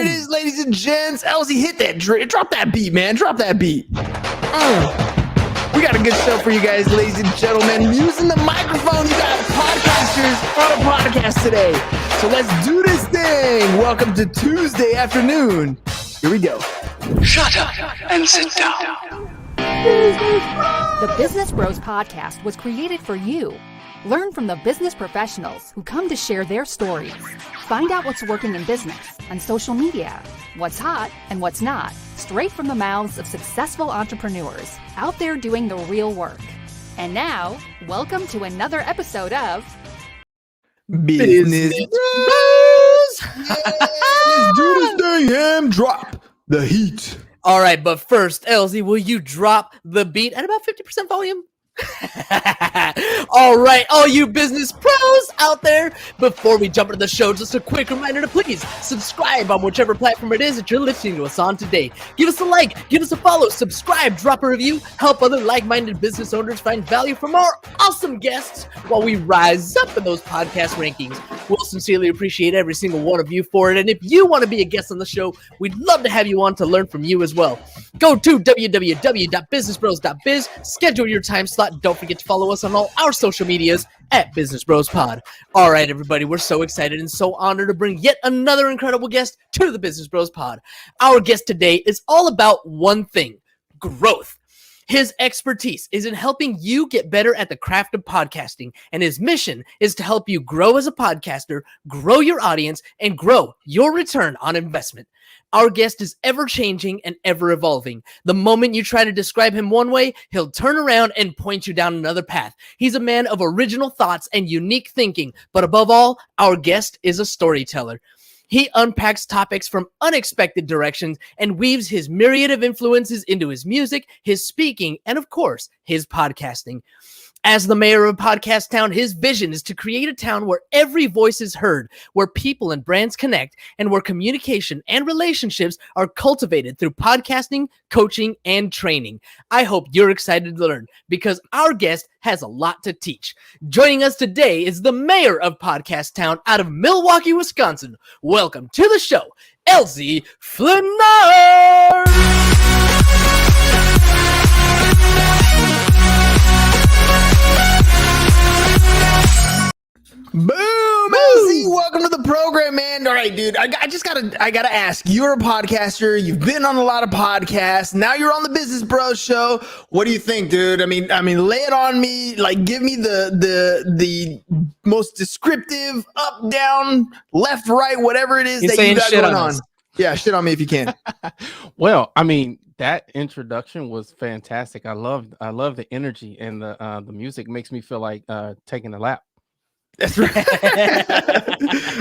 There it is, ladies and gents. Elzie, hit that drop that beat, man. Drop that beat. We got a good show for you guys, ladies and gentlemen. Using the microphone, you got podcasters on a podcast today. So let's do this thing. Welcome to Tuesday afternoon. Here we go. Shut up and sit down. The Business Bros Podcast was created for you. Learn from the business professionals who come to share their stories. Find out what's working in business, on social media, what's hot and what's not, straight from the mouths of successful entrepreneurs out there doing the real work. And now, welcome to another episode of Business Bros. Yeah, let's do this thing, Ham. Drop the heat. All right, but first, Elzie, will you drop the beat at about 50% volume? All right, all you business pros out there, before we jump into the show, just a quick reminder to please subscribe on whichever platform it is that you're listening to us on today. Give us a like, give us a follow, subscribe, drop a review, help other like-minded business owners find value from our awesome guests while we rise up in those podcast rankings. We'll sincerely appreciate every single one of you for it, and if you want to be a guest on the show, we'd love to have you on to learn from you as well. Go to www.businessbros.biz, schedule your time slot. Don't forget to follow us on all our social medias at Business Bros Pod. All right, everybody, we're so excited and so honored to bring yet another incredible guest to the Business Bros Pod. Our guest today is all about one thing: growth. His expertise is in helping you get better at the craft of podcasting, and his mission is to help you grow as a podcaster, grow your audience, and grow your return on investment. Our guest is ever-changing and ever-evolving. The moment you try to describe him one way, he'll turn around and point you down another path. He's a man of original thoughts and unique thinking, but above all, our guest is a storyteller. He unpacks topics from unexpected directions and weaves his myriad of influences into his music, his speaking, and of course, his podcasting. As the mayor of Podcast Town, his vision is to create a town where every voice is heard, where people and brands connect, and where communication and relationships are cultivated through podcasting, coaching, and training. I hope you're excited to learn, because our guest has a lot to teach. Joining us today is the mayor of Podcast Town out of Milwaukee, Wisconsin. Welcome to the show, Elzie Flenard! Boom, Elzie, welcome to the program, man. All right, dude, I gotta ask. You're a podcaster. You've been on a lot of podcasts. Now you're on the Business Bros show. What do you think, dude? I mean, lay it on me. Like, give me the most descriptive up, down, left, right, whatever it is that you got going on. Yeah, shit on me if you can. Well, I mean, that introduction was fantastic. I love the energy, and the music makes me feel like taking a lap. That's right.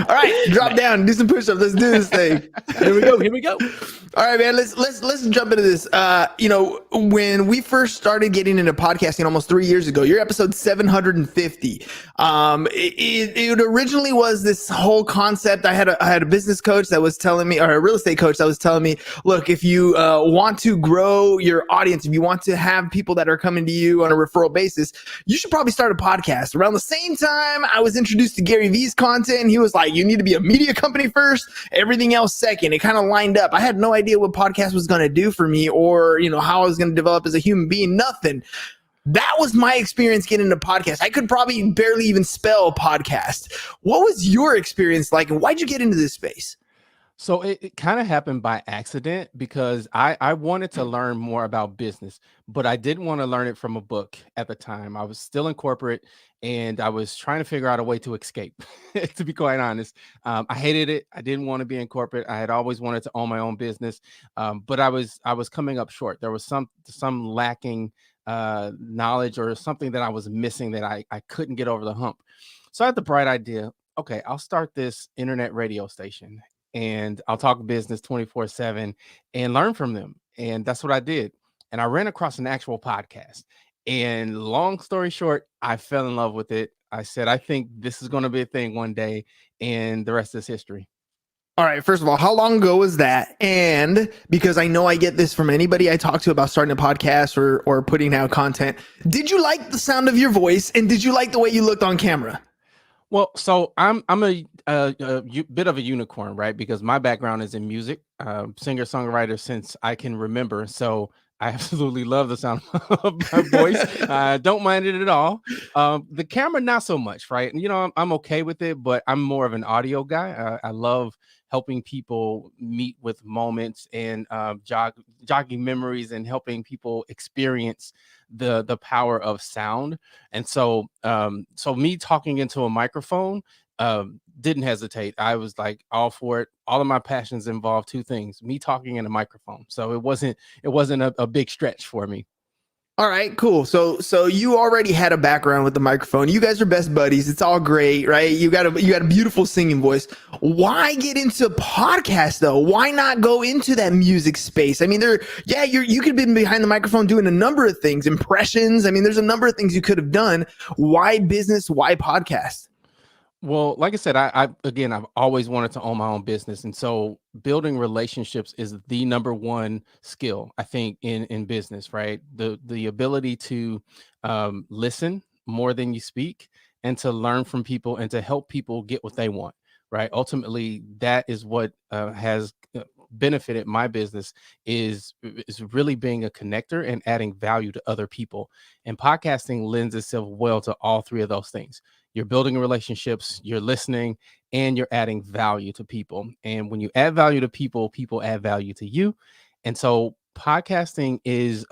All right, drop down, do some push-ups. Let's do this thing. Here we go. All right, man. Let's jump into this. When we first started getting into podcasting almost 3 years ago, your episode 750. It originally was this whole concept. I had a business coach that was telling me, or a real estate coach that was telling me, look, if you want to grow your audience, if you want to have people that are coming to you on a referral basis, you should probably start a podcast. Around the same time, I was introduced to Gary Vee's content, and he was like, you need to be a media company first, everything else second. It kind of lined up. I had no idea what podcast was going to do for me, or how I was going to develop as a human being. Nothing. That was my experience getting into podcast. I could probably barely even spell podcast. What was your experience like, and why'd you get into this space? So it kind of happened by accident, because I wanted to learn more about business, but I didn't want to learn it from a book at the time. I was still in corporate, and I was trying to figure out a way to escape, to be quite honest. I hated it. I didn't want to be in corporate. I had always wanted to own my own business, but I was coming up short. There was some lacking knowledge, or something that I was missing, that I couldn't get over the hump. So I had the bright idea, okay, I'll start this internet radio station, and I'll talk business 24/7 and learn from them. And that's what I did. And I ran across an actual podcast. And long story short, I fell in love with it. I said, I think this is going to be a thing one day, and the rest is history. All right. First of all, how long ago was that? And because I know I get this from anybody I talk to about starting a podcast or putting out content, did you like the sound of your voice, and did you like the way you looked on camera? Well, so I'm a bit of a unicorn, right? Because my background is in music, singer songwriter since I can remember. So I absolutely love the sound of my voice. I don't mind it at all. The camera, not so much, right? And I'm okay with it, but I'm more of an audio guy. I love helping people meet with moments and jogging memories and helping people experience the power of sound. And so me talking into a microphone, didn't hesitate. I was like all for it. All of my passions involve two things: me talking and a microphone. So it wasn't a big stretch for me. All right, cool. So you already had a background with the microphone. You guys are best buddies. It's all great, right? You got a beautiful singing voice. Why get into podcasts though? Why not go into that music space? I mean, you could have been behind the microphone doing a number of things, impressions. I mean, there's a number of things you could have done. Why business? Why podcast? Well, like I said, I've always wanted to own my own business, and so building relationships is the number one skill I think in business, right? The ability to listen more than you speak, and to learn from people, and to help people get what they want, right? Ultimately, that is what has benefited my business is really being a connector and adding value to other people. And podcasting lends itself well to all three of those things. You're building relationships, you're listening, and you're adding value to people. And when you add value to people, people add value to you. And so podcasting is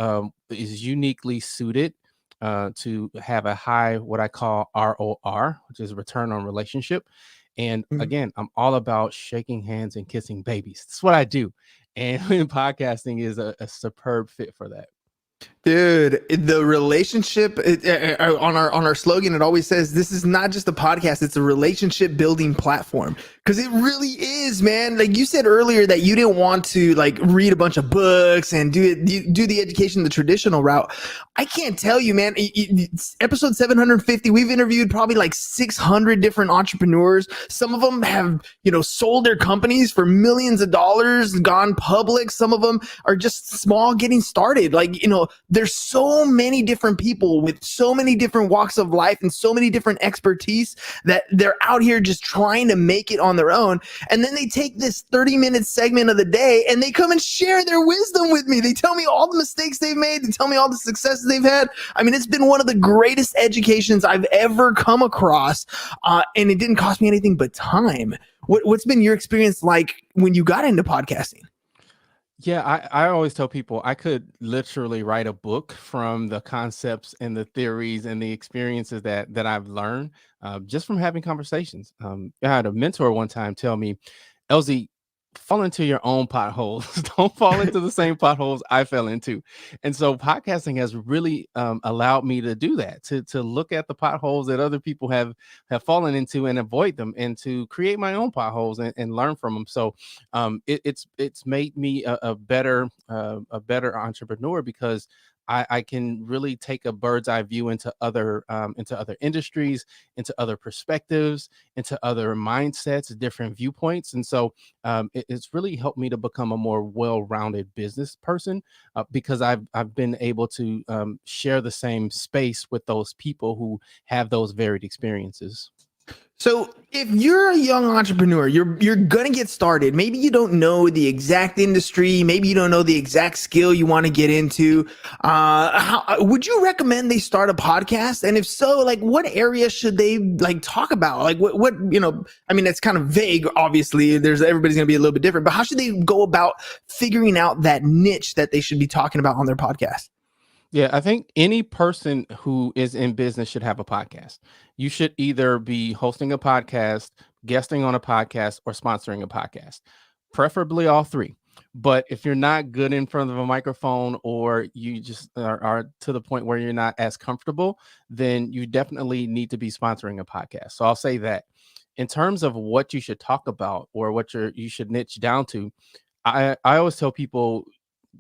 uniquely suited to have a high, what I call ROR, which is return on relationship. And again, I'm all about shaking hands and kissing babies. That's what I do. And podcasting is a superb fit for that. Dude, the relationship on our slogan, it always says this is not just a podcast, it's a relationship building platform. Because it really is, man. Like you said earlier that you didn't want to like read a bunch of books and do the education the traditional route. I can't tell you, man. It's episode 750, we've interviewed probably like 600 different entrepreneurs. Some of them have, sold their companies for millions of dollars, gone public. Some of them are just small, getting started. Like, there's so many different people with so many different walks of life and so many different expertise that they're out here just trying to make it on their own. And then they take this 30-minute segment of the day and they come and share their wisdom with me. They tell me all the mistakes they've made. They tell me all the successes they've had. I mean, it's been one of the greatest educations I've ever come across. And it didn't cost me anything but time. What's been your experience like when you got into podcasting? Yeah, I always tell people I could literally write a book from the concepts and the theories and the experiences that I've learned just from having conversations. I had a mentor one time tell me, Elzie, fall into your own potholes. Don't fall into the same potholes I fell into. And so podcasting has really allowed me to do that, to look at the potholes that other people have fallen into and avoid them, and to create my own potholes and learn from them. So it's made me a better entrepreneur, because I can really take a bird's eye view into other industries, into other perspectives, into other mindsets, different viewpoints. And so it's really helped me to become a more well-rounded business person, because I've been able to share the same space with those people who have those varied experiences. So if you're a young entrepreneur, you're gonna get started. Maybe you don't know the exact industry. Maybe you don't know the exact skill you want to get into. Would you recommend they start a podcast? And if so, like what area should they like talk about? Like what I mean, it's kind of vague. Obviously, everybody's gonna be a little bit different. But how should they go about figuring out that niche that they should be talking about on their podcast? Yeah, I think any person who is in business should have a podcast. You should either be hosting a podcast, guesting on a podcast, or sponsoring a podcast, preferably all three. But if you're not good in front of a microphone, or you just are to the point where you're not as comfortable, then you definitely need to be sponsoring a podcast. So I'll say that. In terms of what you should talk about or what you should niche down to, I always tell people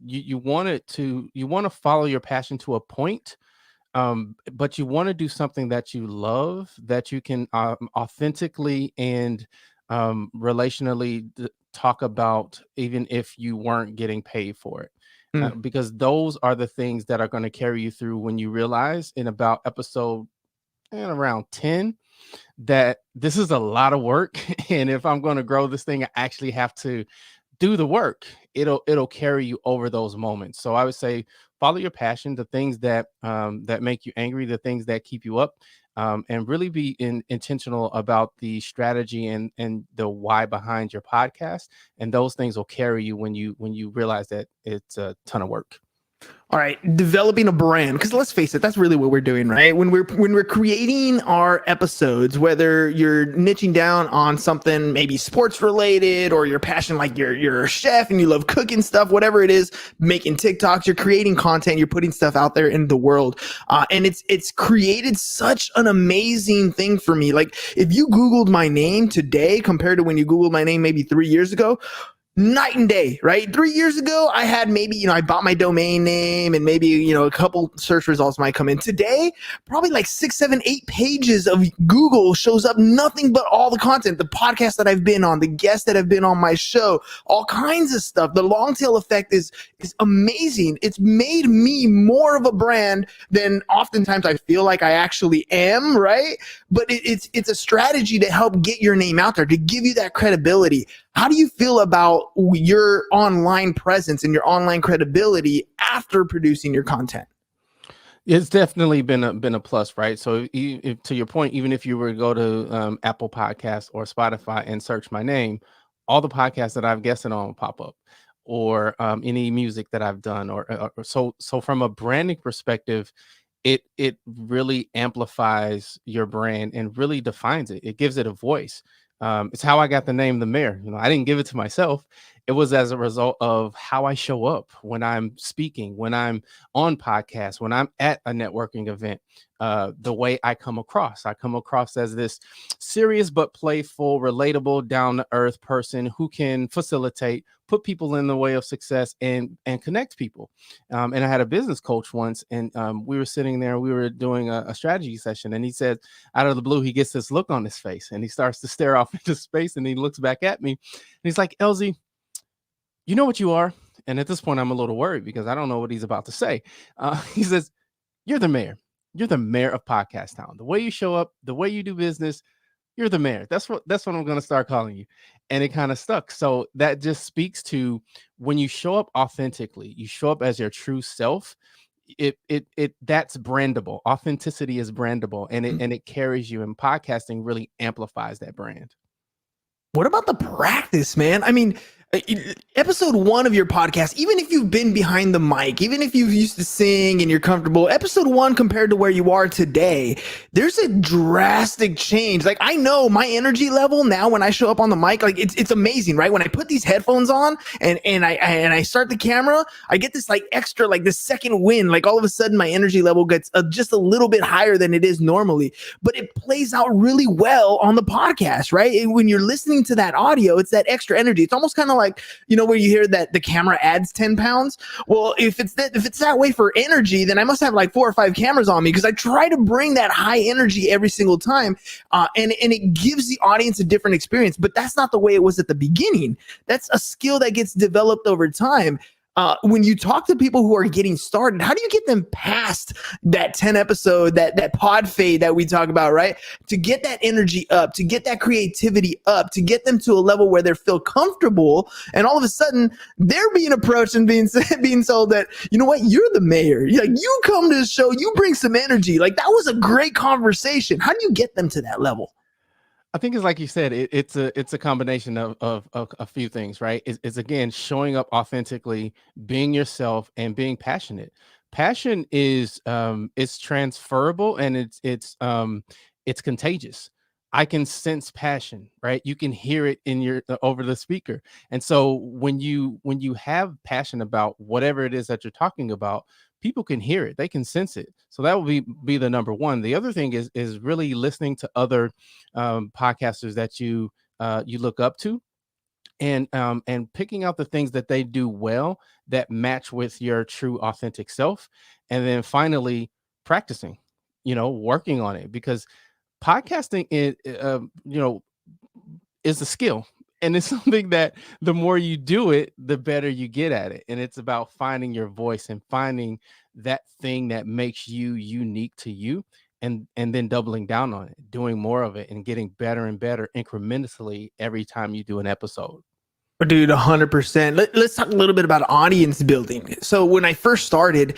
you want to follow your passion to a point, but you want to do something that you love, that you can authentically and relationally talk about, even if you weren't getting paid for it. Because those are the things that are going to carry you through when you realize in about episode around 10 that this is a lot of work. And if I'm going to grow this thing, I actually have to do the work. It'll carry you over those moments. So I would say follow your passion, the things that that make you angry, the things that keep you up, and really be intentional about the strategy and the why behind your podcast. And those things will carry you when you realize that it's a ton of work. All right, developing a brand, because let's face it, that's really what we're doing, right? When we're creating our episodes, whether you're niching down on something maybe sports related, or you're passionate, like you're a chef and you love cooking stuff, whatever it is, making TikToks, you're creating content, you're putting stuff out there in the world, and it's created such an amazing thing for me. Like if you Googled my name today compared to when you Googled my name maybe 3 years ago, night and day, right? 3 years ago, I had maybe, I bought my domain name and maybe, a couple search results might come in. Today, probably like 6, 7, 8 pages of Google shows up nothing but all the content, the podcasts that I've been on, the guests that have been on my show, all kinds of stuff. The long tail effect is amazing. It's made me more of a brand than oftentimes I feel like I actually am, right? But it's a strategy to help get your name out there, to give you that credibility. How do you feel about your online presence and your online credibility after producing your content? It's definitely been a plus, right? So if, to your point, even if you were to go to Apple Podcasts or Spotify and search my name, all the podcasts that I've guested on will pop up, or any music that I've done, or so from a branding perspective, it really amplifies your brand and really defines it. It gives it a voice. It's how I got the name The Mayor. I didn't give it to myself. It was as a result of how I show up when I'm speaking, when I'm on podcasts, when I'm at a networking event, the way I come across. I come across as this serious but playful, relatable, down-to-earth person who can facilitate, put people in the way of success, and connect people. And I had a business coach once, and we were sitting there, we were doing a strategy session, and he said, out of the blue, he gets this look on his face, and he starts to stare off into space, and he looks back at me, and he's like, Elzie, you know what you are? And at this point, I'm a little worried because I don't know what he's about to say. He says, you're the mayor. You're the mayor of Podcast Town. The way you show up, the way you do business, you're the mayor. That's what I'm going to start calling you. And it kind of stuck. So that just speaks to when you show up authentically, you show up as your true self. That's brandable. Authenticity is brandable, and it carries you. And podcasting really amplifies that brand. What about the practice, man? I mean, episode 1 of your podcast, even if you've been behind the mic, even if you've used to sing and you're comfortable, episode 1 compared to where you are today, there's a drastic change. Like, I know my energy level now when I show up on the mic, like it's amazing, right? When I put these headphones on and I start the camera, I get this like extra, like this second wind. Like all of a sudden my energy level gets just a little bit higher than it is normally, but it plays out really well on the podcast, right? And when you're listening to that audio, it's that extra energy. It's almost kind of like, where you hear that the camera adds 10 pounds. Well, if it's that way for energy, then I must have like 4 or 5 cameras on me, because I try to bring that high energy every single time. And it gives the audience a different experience, but that's not the way it was at the beginning. That's a skill that gets developed over time. When you talk to people who are getting started, how do you get them past that 10 episode, that pod fade that we talk about, right? To get that energy up, to get that creativity up, to get them to a level where they feel comfortable, and all of a sudden they're being approached and being told that, you know what, you're the mayor. Like, you come to the show, you bring some energy. Like, that was a great conversation. How do you get them to that level? I think it's like you said, it's a combination of a few things, right? It's again showing up authentically, being yourself, and being passionate. Passion is it's transferable, and it's contagious. I can sense passion, right? You can hear it in your over the speaker. And so when you have passion about whatever it is that you're talking about, people can hear it, they can sense it. So that will be the number one. The other thing is really listening to other podcasters that you look up to, and picking out the things that they do well that match with your true authentic self. And then finally practicing, working on it, because podcasting is a skill. And it's something that the more you do it, the better you get at it. And it's about finding your voice and finding that thing that makes you unique to you. and then doubling down on it, doing more of it, and getting better and better incrementally every time you do an episode. Dude, 100%. Let's talk a little bit about audience building. So when I first started,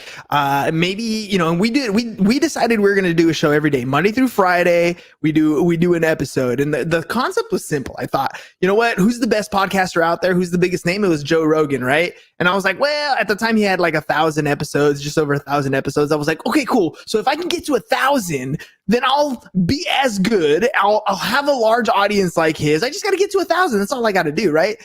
maybe, you know, and we decided we were going to do a show every day, Monday through Friday. We do an episode, and the concept was simple. I thought, you know what, who's the best podcaster out there? Who's the biggest name? It was Joe Rogan, right? And I was like, well, at the time he had like 1,000 episodes, just over 1,000 episodes. I was like, okay, cool. So if I can get to 1,000, then I'll be as good. I'll have a large audience like his. I just got to get to 1,000. That's all I got to do, right?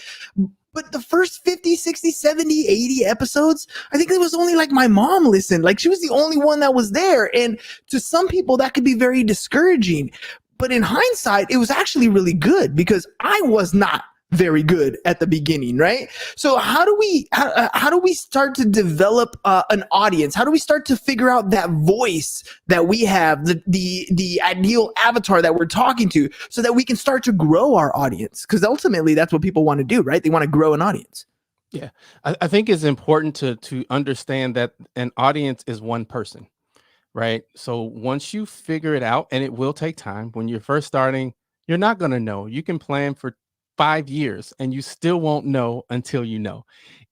But the first 50, 60, 70, 80 episodes, I think it was only like my mom listened. Like she was the only one that was there. And to some people, that could be very discouraging. But in hindsight, it was actually really good because I was not very good at the beginning, right? So how do we start to develop an audience? How do we start to figure out that voice that we have, the ideal avatar that we're talking to, so that we can start to grow our audience? Because ultimately, that's what people want to do, right? They want to grow an audience. Yeah, I think it's important to understand that an audience is one person, right? So once you figure it out, and it will take time. When you're first starting, you're not going to know. You can plan for 5 years and you still won't know until you know.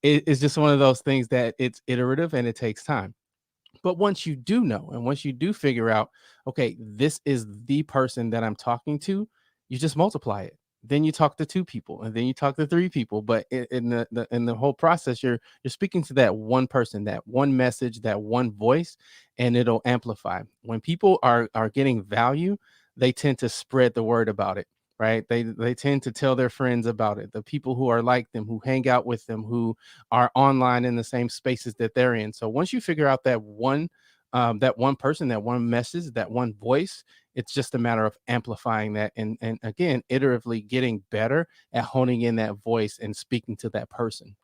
It's just one of those things that it's iterative and it takes time. But once you do know, and once you do figure out, okay, this is the person that I'm talking to, you just multiply it. Then you talk to 2 people, and then you talk to 3 people. But in the whole process, you're speaking to that one person, that one message, that one voice, and it'll amplify. When people are getting value, they tend to spread the word about it. Right. They tend to tell their friends about it. The people who are like them, who hang out with them, who are online in the same spaces that they're in. So once you figure out that one person, that one message, that one voice, it's just a matter of amplifying that and again, iteratively getting better at honing in that voice and speaking to that person.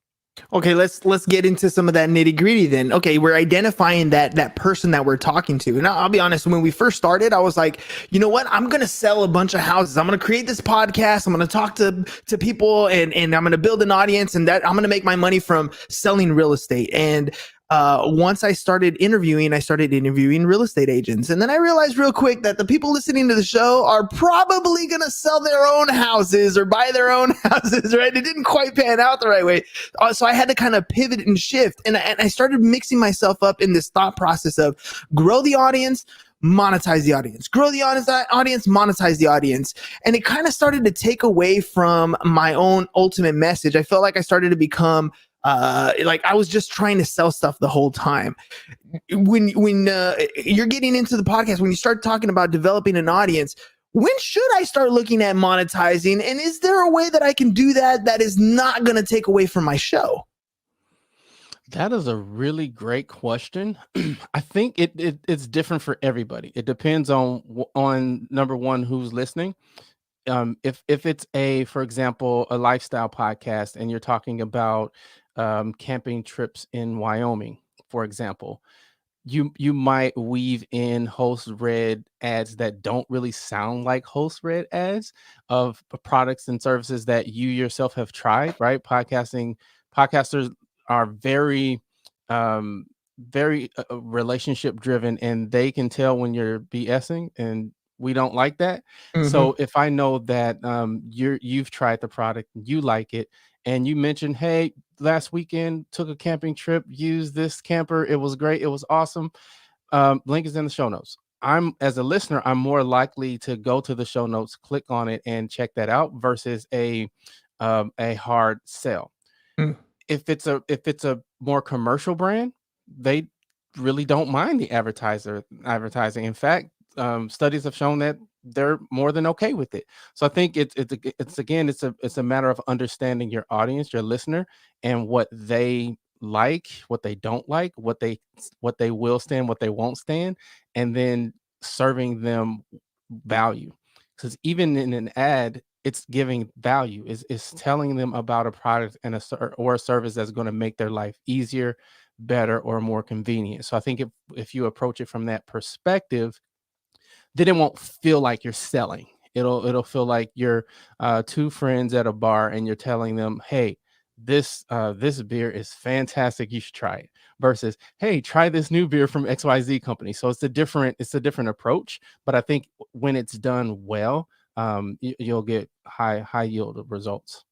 Okay, let's get into some of that nitty gritty then. Okay, we're identifying that person that we're talking to. And I'll be honest, when we first started, I was like, you know what? I'm going to sell a bunch of houses. I'm going to create this podcast. I'm going to talk to people and I'm going to build an audience, and that I'm going to make my money from selling real estate. And once I started interviewing real estate agents. And then I realized real quick that the people listening to the show are probably going to sell their own houses or buy their own houses, right? It didn't quite pan out the right way. So I had to kind of pivot and shift. And I started mixing myself up in this thought process of grow the audience, monetize the audience, grow the audience, monetize the audience. And it kind of started to take away from my own ultimate message. I felt like I started to become like I was just trying to sell stuff the whole time. When you're getting into the podcast, when you start talking about developing an audience, when should I start looking at monetizing? And is there a way that I can do that is not going to take away from my show? That is a really great question. I think it's different for everybody. It depends on number one, who's listening. If it's for example, a lifestyle podcast, and you're talking about camping trips in Wyoming, for example, you might weave in host read ads that don't really sound like host read ads of products and services that you yourself have tried, right? Podcasters are very relationship driven, and they can tell when you're BSing, and we don't like that. Mm-hmm. So if I know that you've tried the product, you like it, and you mentioned, hey, last weekend took a camping trip, used this camper, it was great, it was awesome. Link is in the show notes. As a listener, I'm more likely to go to the show notes, click on it, and check that out versus a hard sell. Mm. If it's a more commercial brand, they really don't mind the advertising. In fact, studies have shown that they're more than okay with it. So I think it's a matter of understanding your audience, your listener, and what they like, what they don't like, what they will stand, what they won't stand, and then serving them value. Because even in an ad, it's giving value. It's telling them about a product and a service that's going to make their life easier, better, or more convenient. So I think if you approach it from that perspective, then it won't feel like you're selling. It'll feel like you're 2 friends at a bar, and you're telling them, hey, this beer is fantastic, you should try it, versus, hey, try this new beer from XYZ company. So it's a different approach, but I think when it's done well, you'll get high yield of results.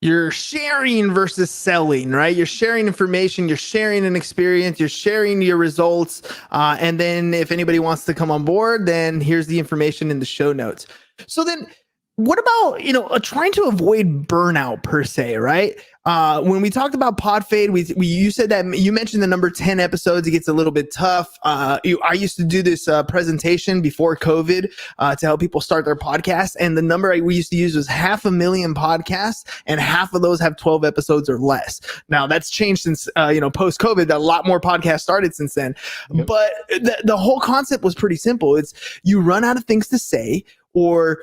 You're sharing versus selling, right? You're sharing information, you're sharing an experience, you're sharing your results. And then if anybody wants to come on board, then here's the information in the show notes. So then what about, trying to avoid burnout per se, right? When we talked about pod fade, you said that you mentioned the number 10 episodes. It gets a little bit tough. I used to do this presentation before COVID to help people start their podcast. And the number we used to use was 500,000 podcasts, and half of those have 12 episodes or less. Now that's changed since, post COVID. A lot more podcasts started since then. Yep. But the whole concept was pretty simple. It's you run out of things to say, or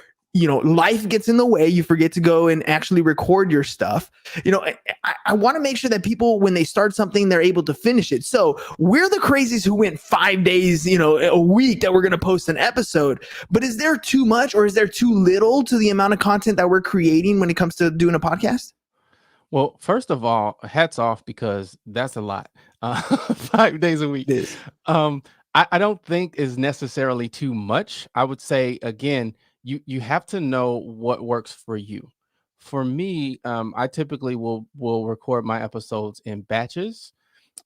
life gets in the way. You forget to go and actually record your stuff. I want to make sure that people, when they start something, they're able to finish it. So we're the crazies who went 5 days, a week that we're going to post an episode. But is there too much, or is there too little to the amount of content that we're creating when it comes to doing a podcast? Well, first of all, hats off, because that's a lot. 5 days a week. I don't think is necessarily too much. I would say, again, you have to know what works for you. For me, I typically will record my episodes in batches.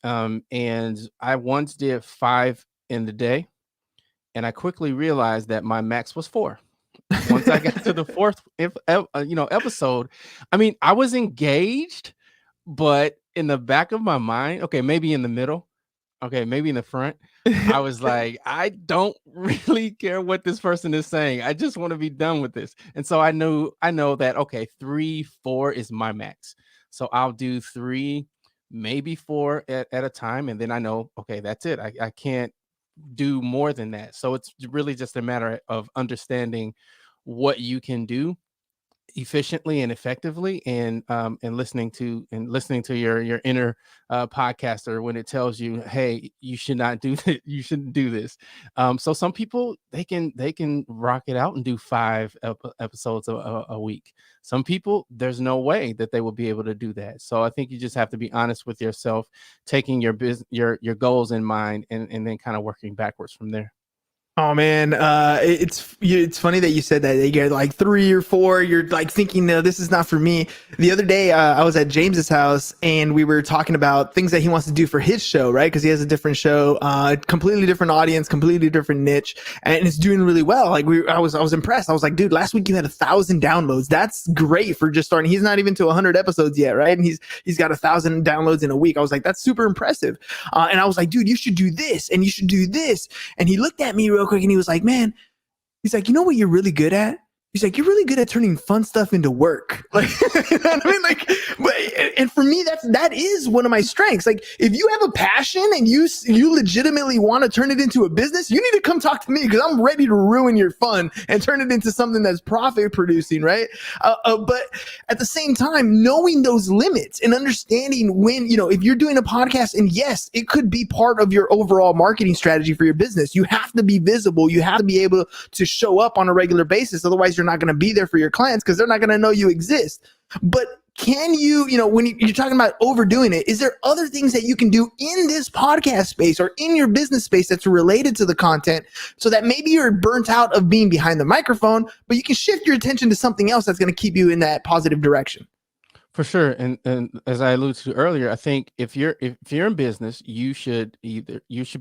And I once did 5 in the day, and I quickly realized that my max was 4. Once I got to the 4th, episode, I mean, I was engaged, but in the back of my mind, okay, maybe in the middle, okay, maybe in the front, I was like, I don't really care what this person is saying. I just want to be done with this. And so I know that, okay, 3, 4 is my max. So I'll do 3, maybe 4 at a time. And then I know, okay, that's it. I can't do more than that. So it's really just a matter of understanding what you can do efficiently and effectively, and listening to your inner podcaster when it tells you, hey, you should not do that, you shouldn't do this. So some people, they can rock it out and do 5 episodes a week. Some people, there's no way that they will be able to do that. So I think you just have to be honest with yourself, taking your goals in mind, and then kind of working backwards from there. Oh man, it's funny that you said that. You get like 3 or 4. You're like thinking, no, this is not for me. The other day, I was at James's house, and we were talking about things that he wants to do for his show, right? Because he has a different show, completely different audience, completely different niche, and it's doing really well. Like I was impressed. I was like, dude, last week you had 1,000 downloads. That's great for just starting. He's not even to 100 episodes yet, right? And he's got 1,000 downloads in a week. I was like, that's super impressive. And I was like, dude, you should do this, and you should do this. And he looked at me real quick, and he was like, man, he's like, you know what you're really good at? He's like, you're really good at turning fun stuff into work. Like, you know what I mean? Like, and for me, that is one of my strengths. Like, if you have a passion and you legitimately want to turn it into a business, you need to come talk to me, because I'm ready to ruin your fun and turn it into something that's profit producing, right? But at the same time, knowing those limits and understanding when, if you're doing a podcast, and yes, it could be part of your overall marketing strategy for your business. You have to be visible. You have to be able to show up on a regular basis. Otherwise, you're not going to be there for your clients, because they're not going to know you exist. But can you, when you're talking about overdoing it, is there other things that you can do in this podcast space or in your business space that's related to the content, so that maybe you're burnt out of being behind the microphone, but you can shift your attention to something else that's going to keep you in that positive direction? For sure. And as I alluded to earlier, I think if you're in business, you should be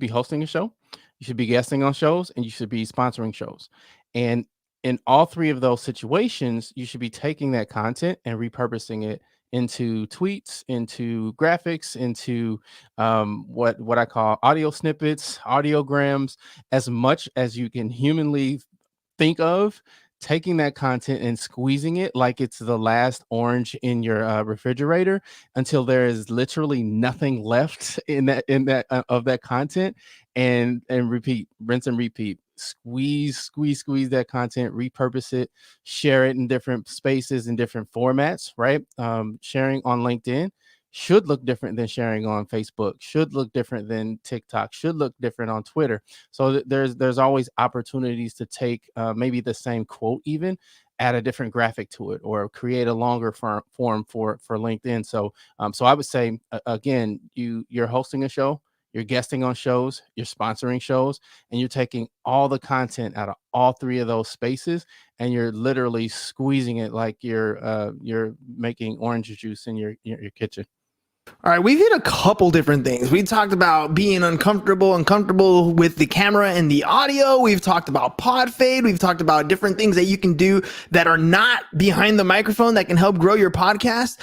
hosting a show, you should be guesting on shows, and you should be sponsoring shows. And in all 3 of those situations, you should be taking that content and repurposing it into tweets, into graphics, into what I call audio snippets, audiograms, as much as you can humanly think of. Taking that content and squeezing it like it's the last orange in your refrigerator, until there is literally nothing left in that of that content, and repeat, rinse and repeat. Squeeze that content, repurpose it, share it in different spaces, in different formats, right? Sharing on LinkedIn should look different than sharing on Facebook, should look different than TikTok, should look different on Twitter. So there's always opportunities to take maybe the same quote even, add a different graphic to it or create a longer form for LinkedIn. So so I would say again, you're hosting a show, you're guesting on shows, you're sponsoring shows, and you're taking all the content out of all three of those spaces, and you're literally squeezing it like you're making orange juice in your kitchen. All right, we've hit a couple different things. We talked about being uncomfortable with the camera and the audio. We've talked about pod fade. We've talked about different things that you can do that are not behind the microphone that can help grow your podcast.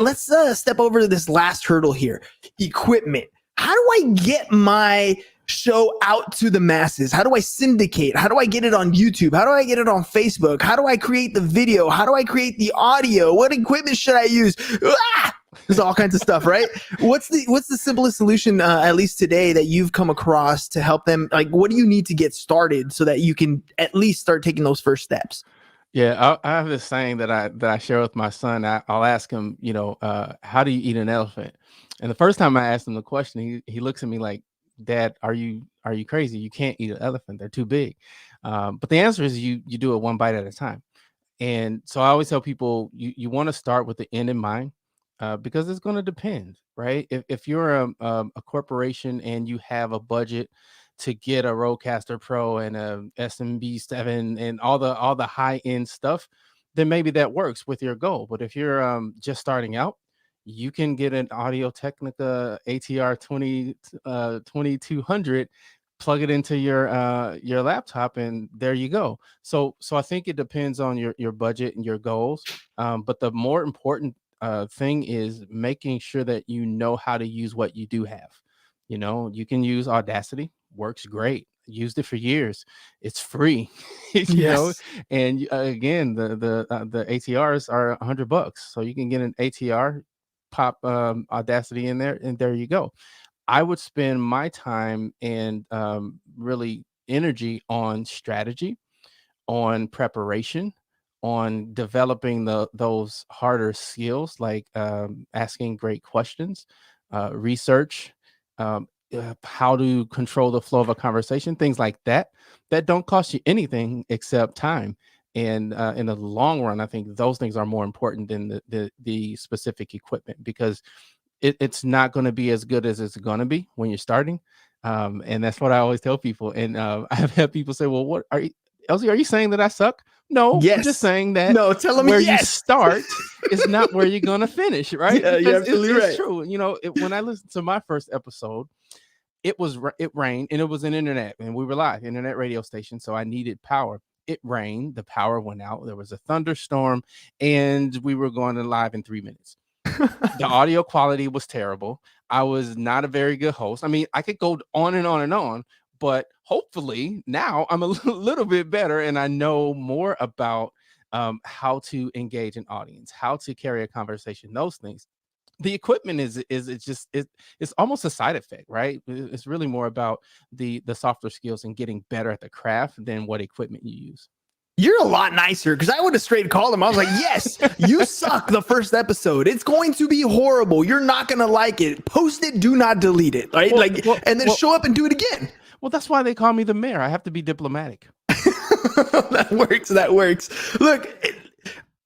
Let's step over to this last hurdle here: equipment. How do I get my show out to the masses? How do I syndicate? How do I get it on YouTube? How do I get it on Facebook? How do I create the video? How do I create the audio? What equipment should I use? There's all kinds of stuff, right? What's the simplest solution, at least today, that you've come across to help them? Like, what do you need to get started so that you can at least start taking those first steps? Yeah, I have this saying that I share with my son. I'll ask him, how do you eat an elephant? And the first time I asked him the question, he looks at me like, Dad, are you crazy? You can't eat an elephant. They're too big. But the answer is you do it one bite at a time. And so I always tell people you want to start with the end in mind. Because it's going to depend, right? If you're a corporation and you have a budget to get a Rodecaster Pro and a SMB7 and all the high end stuff, then maybe that works with your goal. But if you're just starting out, you can get an Audio Technica ATR 2200, plug it into your laptop, and there you go. So I think it depends on your budget and your goals. But the more important thing is making sure that you know how to use what you do have. You can use Audacity, works great. Used it for years. It's free, Yes. And again, the ATRs are $100, so you can get an ATR, pop Audacity in there, and there you go. I would spend my time and really energy on strategy, on preparation, on developing those harder skills like asking great questions, research, how to control the flow of a conversation, things like that don't cost you anything except time. And in the long run, I think those things are more important than the specific equipment, because it's not going to be as good as it's going to be when you're starting. And that's what I always tell people. And I've had people say, well, what are you, Elzie, are you saying that I suck? No, Yes. I'm just saying that Tell them where yes. you start is not where you're going to finish, right? Yeah, you're absolutely it's right. true. When I listened to my first episode, it rained, and it was an internet, and we were live internet radio station. So I needed power. It rained, the power went out. There was a thunderstorm, and we were going live in 3 minutes. The audio quality was terrible. I was not a very good host. I mean, I could go on and on and on, but hopefully now I'm a little bit better, and I know more about how to engage an audience, how to carry a conversation, those things. The equipment it's almost a side effect, right? It's really more about the softer skills and getting better at the craft than what equipment you use. You're a lot nicer, because I would have straight called him. I was like, yes, you suck the first episode. It's going to be horrible. You're not going to like it. Post it. Do not delete it. Right? And then show up and do it again. Well, that's why they call me the mayor. I have to be diplomatic. That works. Look,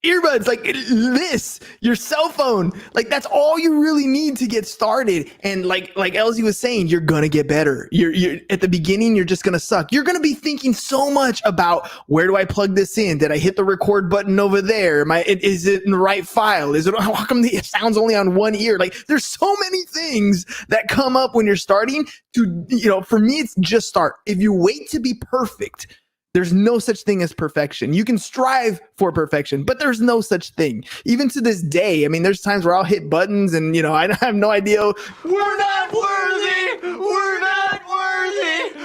earbuds like this, your cell phone, like that's all you really need to get started. And like Elzie was saying, you're gonna get better. You're at the beginning, you're just gonna suck. You're gonna be thinking so much about, where do I plug this in? Did I hit the record button over there? Is it in the right file? How come it sounds only on one ear? Like, there's so many things that come up when you're starting to, for me, it's just start. If you wait to be perfect, there's no such thing as perfection. You can strive for perfection, but there's no such thing. Even to this day, I mean, there's times where I'll hit buttons and, I have no idea. We're not worthy. We're not worthy.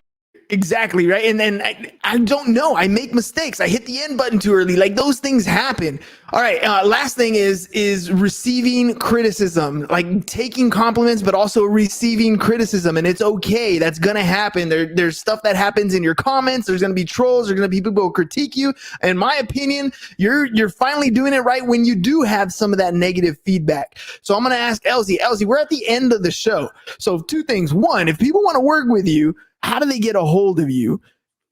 Exactly, right? And then I don't know. I make mistakes. I hit the end button too early. Like, those things happen. All right. Last thing is receiving criticism, like taking compliments, but also receiving criticism. And it's okay. That's going to happen. There's stuff that happens in your comments. There's going to be trolls. There's going to be people who critique you. In my opinion, you're finally doing it right when you do have some of that negative feedback. So I'm going to ask Elzie. Elzie, we're at the end of the show. So 2 things. 1, if people want to work with you, how do they get a hold of you?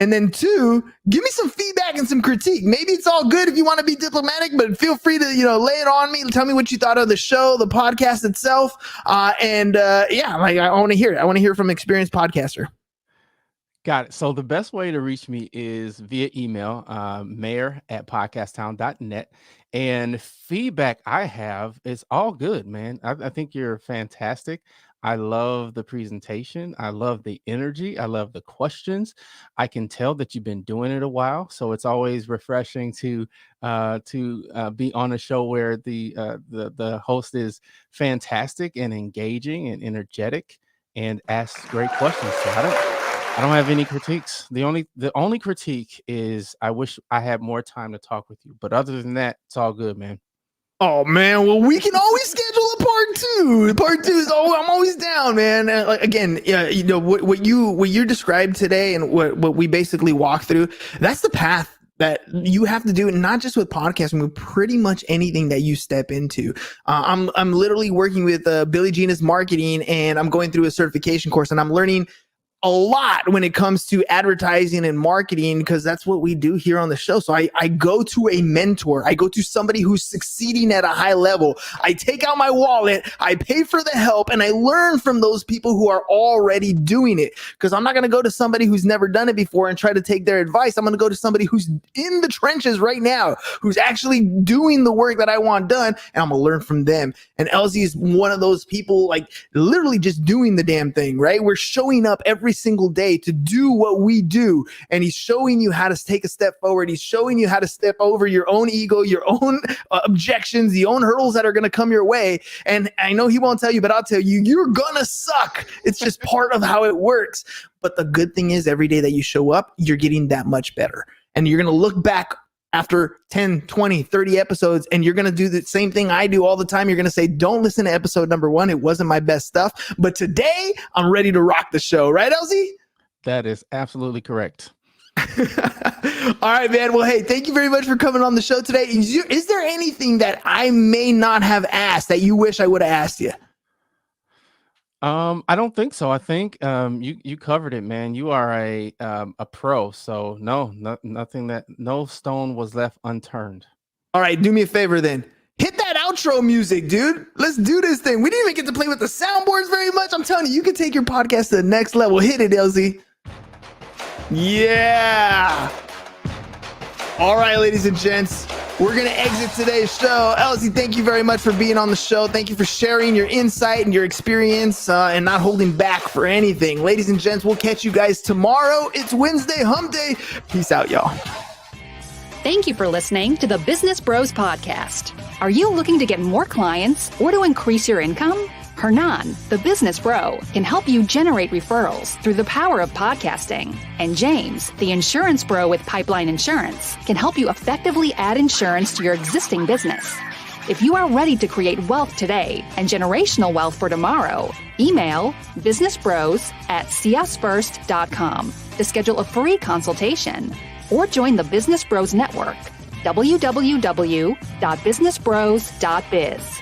And then 2, give me some feedback and some critique. Maybe it's all good if you want to be diplomatic, but feel free to, lay it on me. Tell me what you thought of the show, the podcast itself. I want to hear it. I want to hear from an experienced podcaster. Got it. So the best way to reach me is via email, mayor@podcasttown.net. And feedback I have is all good, man. I think you're fantastic. I love the presentation. I love the energy. I love the questions. I can tell that you've been doing it a while, so it's always refreshing to be on a show where the host is fantastic and engaging and energetic and asks great questions. So I don't have any critiques. The only critique is I wish I had more time to talk with you. But other than that, it's all good, man. Oh man, well we can always schedule a part 2. Part 2 is I'm always down, man. Again, what you described today and what we basically walk through, that's the path that you have to do, not just with podcasting, with pretty much anything that you step into. I'm literally working with Billy Gina's marketing, and I'm going through a certification course, and I'm learning a lot when it comes to advertising and marketing, because that's what we do here on the show. So I go to a mentor. I go to somebody who's succeeding at a high level. I take out my wallet, I pay for the help, and I learn from those people who are already doing it. Because I'm not going to go to somebody who's never done it before and try to take their advice. I'm going to go to somebody who's in the trenches right now, who's actually doing the work that I want done, and I'm going to learn from them. And Elzie is one of those people, like literally just doing the damn thing, right? We're showing up every single day to do what we do, and he's showing you how to take a step forward. He's showing you how to step over your own ego, your own objections, the own hurdles that are going to come your way. And I know he won't tell you, but I'll tell you, you're gonna suck. It's just part of how it works. But the good thing is, every day that you show up, you're getting that much better, and you're going to look back after 10, 20, 30 episodes, and you're going to do the same thing I do all the time. You're going to say, don't listen to episode number 1. It wasn't my best stuff, but today I'm ready to rock the show. Right, Elzie? That is absolutely correct. All right, man. Well, hey, thank you very much for coming on the show today. Is there anything that I may not have asked that you wish I would have asked you? I don't think so. I think you covered it, man. You are a pro, so nothing no stone was left unturned. All right, do me a favor then. Hit that outro music, dude. Let's do this thing. We didn't even get to play with the soundboards very much. I'm telling you, you can take your podcast to the next level. Hit it, Elzie. Yeah. All right, ladies and gents, we're going to exit today's show. Elzie, thank you very much for being on the show. Thank you for sharing your insight and your experience and not holding back for anything. Ladies and gents, we'll catch you guys tomorrow. It's Wednesday, hump day. Peace out, y'all. Thank you for listening to the Business Bros Podcast. Are you looking to get more clients or to increase your income? Hernan, the business bro, can help you generate referrals through the power of podcasting. And James, the insurance bro with Pipeline Insurance, can help you effectively add insurance to your existing business. If you are ready to create wealth today and generational wealth for tomorrow, email businessbros@csfirst.com to schedule a free consultation, or join the Business Bros Network, www.businessbros.biz.